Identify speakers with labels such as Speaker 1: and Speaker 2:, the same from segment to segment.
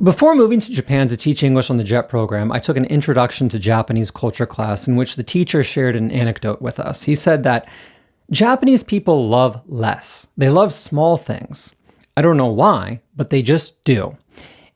Speaker 1: Before moving to Japan to teach English on the JET program, I took an introduction to Japanese culture class in which the teacher shared an anecdote with us. He said that Japanese people love less. They love small things. I don't know why, but they just do.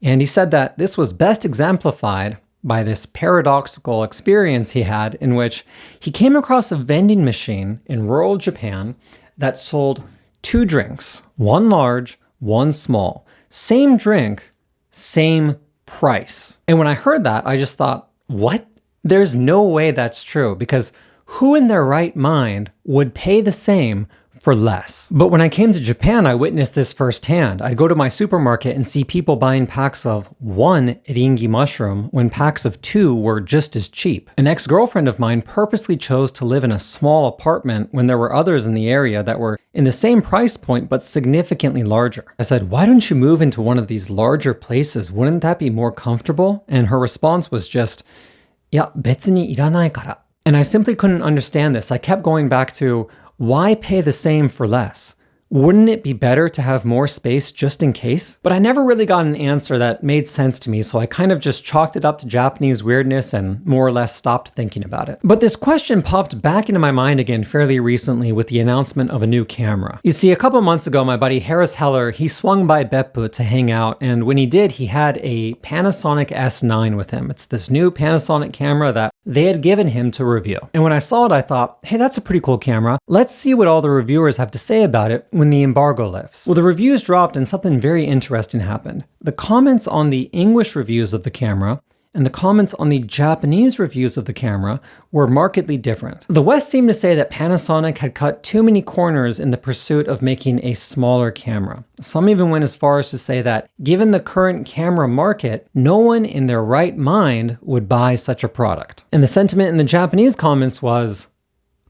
Speaker 1: And he said that this was best exemplified by this paradoxical experience he had in which he came across a vending machine in rural Japan that sold two drinks, one large, one small. Same drink, same price. And when I heard that, I just thought, what? There's no way that's true, because who in their right mind would pay the same for less? But when I came to Japan, I witnessed this firsthand. I'd go to my supermarket and see people buying packs of one ringi mushroom when packs of two were just as cheap. An ex-girlfriend of mine purposely chose to live in a small apartment when there were others in the area that were in the same price point but significantly larger. I said, why don't you move into one of these larger places? Wouldn't that be more comfortable? And her response was just, "や、別にいらないから." And I simply couldn't understand this. I kept going back to, why pay the same for less? Wouldn't it be better to have more space just in case? But I never really got an answer that made sense to me, so I kind of just chalked it up to Japanese weirdness and more or less stopped thinking about it. But this question popped back into my mind again fairly recently with the announcement of a new camera. You see, a couple months ago, my buddy Harris Heller, he swung by Beppu to hang out, and when he did, he had a Panasonic S9 with him. It's this new Panasonic camera that they had given him to review. And when I saw it, I thought, hey, that's a pretty cool camera. Let's see what all the reviewers have to say about it when the embargo lifts. Well, the reviews dropped and something very interesting happened. The comments on the English reviews of the camera and the comments on the Japanese reviews of the camera were markedly different. The West seemed to say that Panasonic had cut too many corners in the pursuit of making a smaller camera. Some even went as far as to say that, given the current camera market, no one in their right mind would buy such a product. And the sentiment in the Japanese comments was,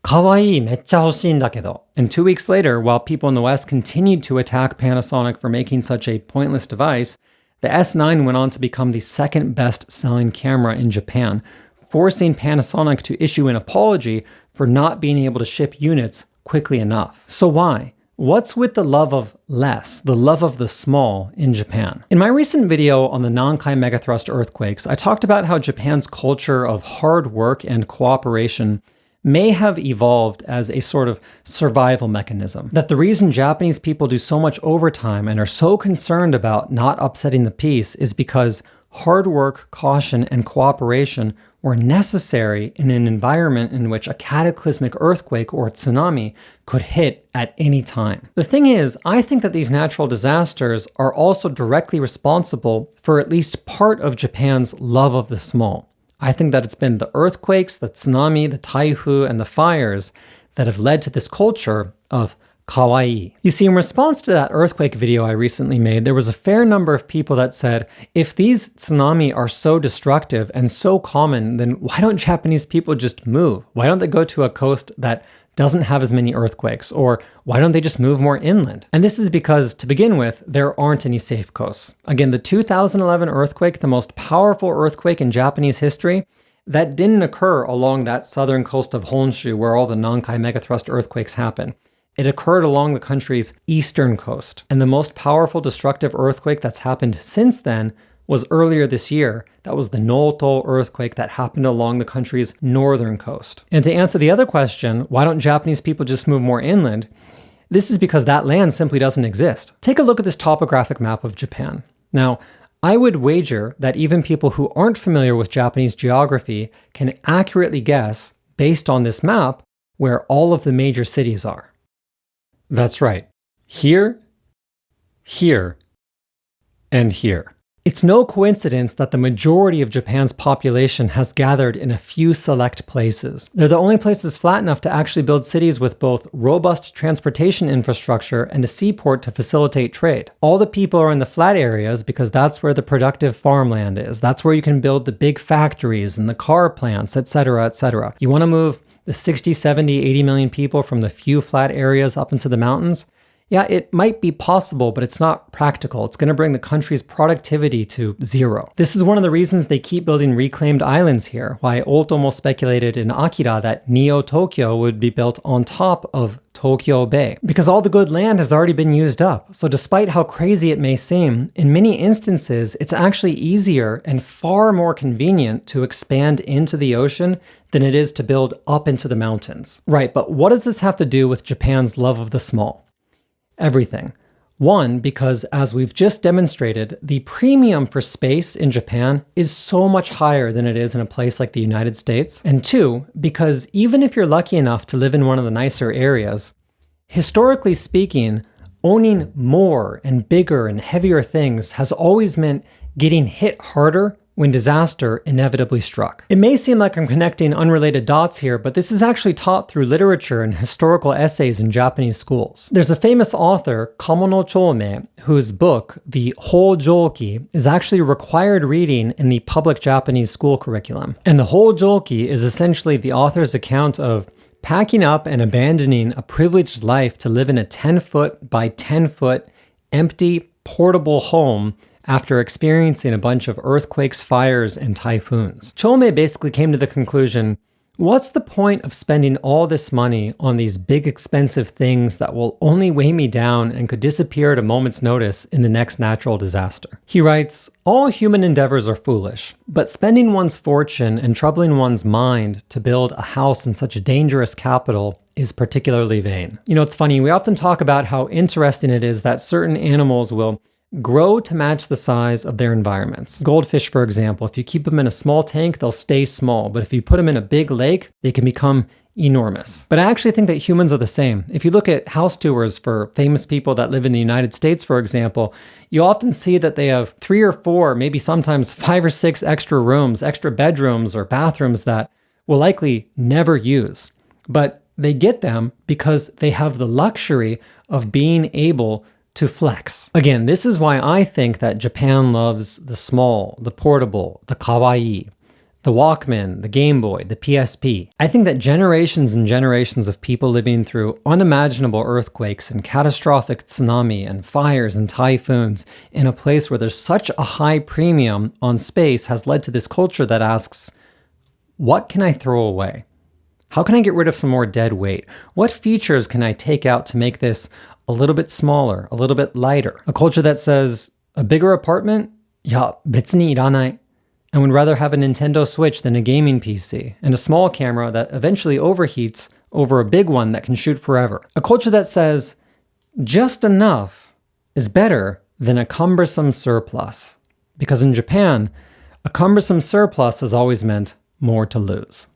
Speaker 1: kawaii, めっちゃ欲しいんだけど. And 2 weeks later, while people in the West continued to attack Panasonic for making such a pointless device, the S9 went on to become the second best-selling camera in Japan, forcing Panasonic to issue an apology for not being able to ship units quickly enough. So why? What's with the love of less, the love of the small in Japan? In my recent video on the Nankai megathrust earthquakes, I talked about how Japan's culture of hard work and cooperation may have evolved as a sort of survival mechanism. That the reason Japanese people do so much overtime and are so concerned about not upsetting the peace is because hard work, caution, and cooperation were necessary in an environment in which a cataclysmic earthquake or tsunami could hit at any time. The thing is, I think that these natural disasters are also directly responsible for at least part of Japan's love of the small. I think that it's been the earthquakes, the tsunami, the taifu, and the fires that have led to this culture of kawaii. You see, in response to that earthquake video I recently made, there was a fair number of people that said, if these tsunami are so destructive and so common, then why don't Japanese people just move? Why don't they go to a coast that doesn't have as many earthquakes? Or why don't they just move more inland? And this is because, to begin with, there aren't any safe coasts. Again, the 2011 earthquake, the most powerful earthquake in Japanese history, that didn't occur along that southern coast of Honshu where all the Nankai megathrust earthquakes happen. It occurred along the country's eastern coast. And the most powerful destructive earthquake that's happened since then was earlier this year. That was the Noto earthquake that happened along the country's northern coast. And to answer the other question, why don't Japanese people just move more inland? This is because that land simply doesn't exist. Take a look at this topographic map of Japan. Now, I would wager that even people who aren't familiar with Japanese geography can accurately guess, based on this map, where all of the major cities are. That's right. Here, here, and here. It's no coincidence that the majority of Japan's population has gathered in a few select places. They're the only places flat enough to actually build cities with both robust transportation infrastructure and a seaport to facilitate trade. All the people are in the flat areas because that's where the productive farmland is. That's where you can build the big factories and the car plants, etc., etc. You want to move the 60, 70, 80 million people from the few flat areas up into the mountains? Yeah, it might be possible, but it's not practical. It's going to bring the country's productivity to zero. This is one of the reasons they keep building reclaimed islands here, why Otomo speculated in Akira that Neo-Tokyo would be built on top of Tokyo Bay, because all the good land has already been used up. So despite how crazy it may seem, in many instances, it's actually easier and far more convenient to expand into the ocean than it is to build up into the mountains. Right, but what does this have to do with Japan's love of the small? Everything. One, because as we've just demonstrated, the premium for space in Japan is so much higher than it is in a place like the United States. And two, because even if you're lucky enough to live in one of the nicer areas, historically speaking, owning more and bigger and heavier things has always meant getting hit harder when disaster inevitably struck. It may seem like I'm connecting unrelated dots here, but this is actually taught through literature and historical essays in Japanese schools. There's a famous author, Kamo no chōmei, whose book, The Hojoki, is actually required reading in the public Japanese school curriculum. And the Hojoki is essentially the author's account of packing up and abandoning a privileged life to live in a 10-foot by 10-foot empty, portable home after experiencing a bunch of earthquakes, fires, and typhoons. Chōmei basically came to the conclusion, what's the point of spending all this money on these big expensive things that will only weigh me down and could disappear at a moment's notice in the next natural disaster? He writes, all human endeavors are foolish, but spending one's fortune and troubling one's mind to build a house in such a dangerous capital is particularly vain. You know, it's funny, we often talk about how interesting it is that certain animals will grow to match the size of their environments. Goldfish, for example, if you keep them in a small tank, they'll stay small. But if you put them in a big lake, they can become enormous. But I actually think that humans are the same. If you look at house tours for famous people that live in the United States, for example, you often see that they have 3 or 4, maybe sometimes 5 or 6 extra rooms, extra bedrooms or bathrooms that will likely never use. But they get them because they have the luxury of being able to flex. Again, this is why I think that Japan loves the small, the portable, the kawaii, the Walkman, the Game Boy, the PSP. I think that generations and generations of people living through unimaginable earthquakes and catastrophic tsunami and fires and typhoons in a place where there's such a high premium on space has led to this culture that asks, what can I throw away? How can I get rid of some more dead weight? What features can I take out to make this a little bit smaller, a little bit lighter? A culture that says, a bigger apartment? Ya, betsu ni iranai. I would rather have a Nintendo Switch than a gaming PC, and a small camera that eventually overheats over a big one that can shoot forever. A culture that says, just enough is better than a cumbersome surplus. Because in Japan, a cumbersome surplus has always meant more to lose.